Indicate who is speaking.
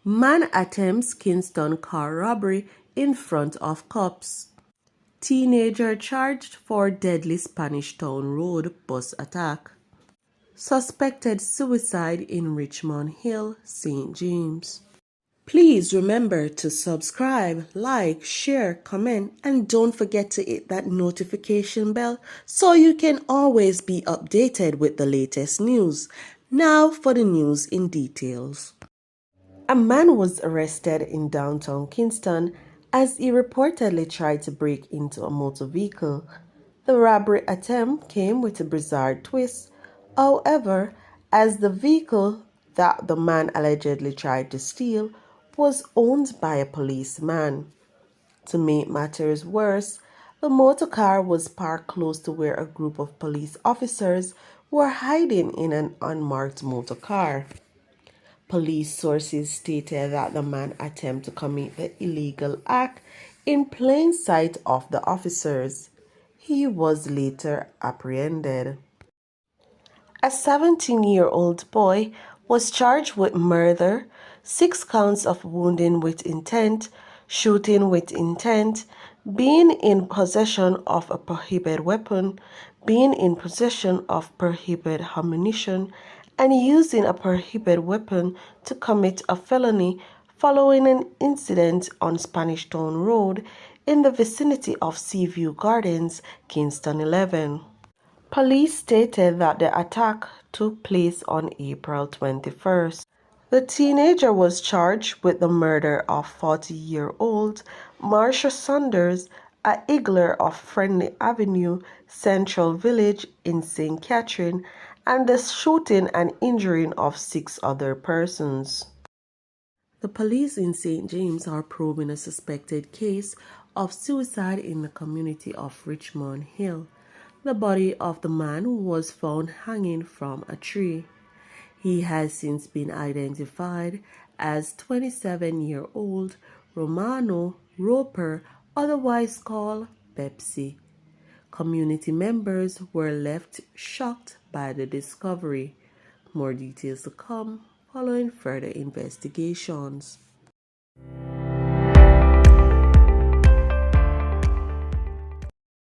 Speaker 1: Man attempts Kingston car robbery in front of cops. Teenager charged for deadly Spanish Town Road bus attack. Suspected suicide in Richmond Hill, St. James. Please remember to subscribe, like, share, comment, and don't forget to hit that notification bell so you can always be updated with the latest news. Now for the news in details. A man was arrested in downtown Kingston as he reportedly tried to break into a motor vehicle. The robbery attempt came with a bizarre twist. However, as the vehicle that the man allegedly tried to steal was owned by a policeman. To make matters worse, the motor car was parked close to where a group of police officers were hiding in an unmarked motor car. Police sources stated that the man attempted to commit the illegal act in plain sight of the officers. He was later apprehended. A 17-year-old boy was charged with murder, 6 counts of wounding with intent, shooting with intent, being in possession of a prohibited weapon, being in possession of prohibited ammunition, and using a prohibited weapon to commit a felony following an incident on Spanish Town Road in the vicinity of Seaview Gardens, Kingston 11. Police stated that the attack took place on April 21st. The teenager was charged with the murder of 40-year-old Marsha Saunders, a higgler of Friendly Avenue, Central Village in St. Catherine, and the shooting and injuring of 6 other persons. The police in St. James are probing a suspected case of suicide in the community of Richmond Hill. The body of the man was found hanging from a tree. He has since been identified as 27-year-old Romano Roper, otherwise called Pepsi. Community members were left shocked by the discovery. More details to come following further investigations.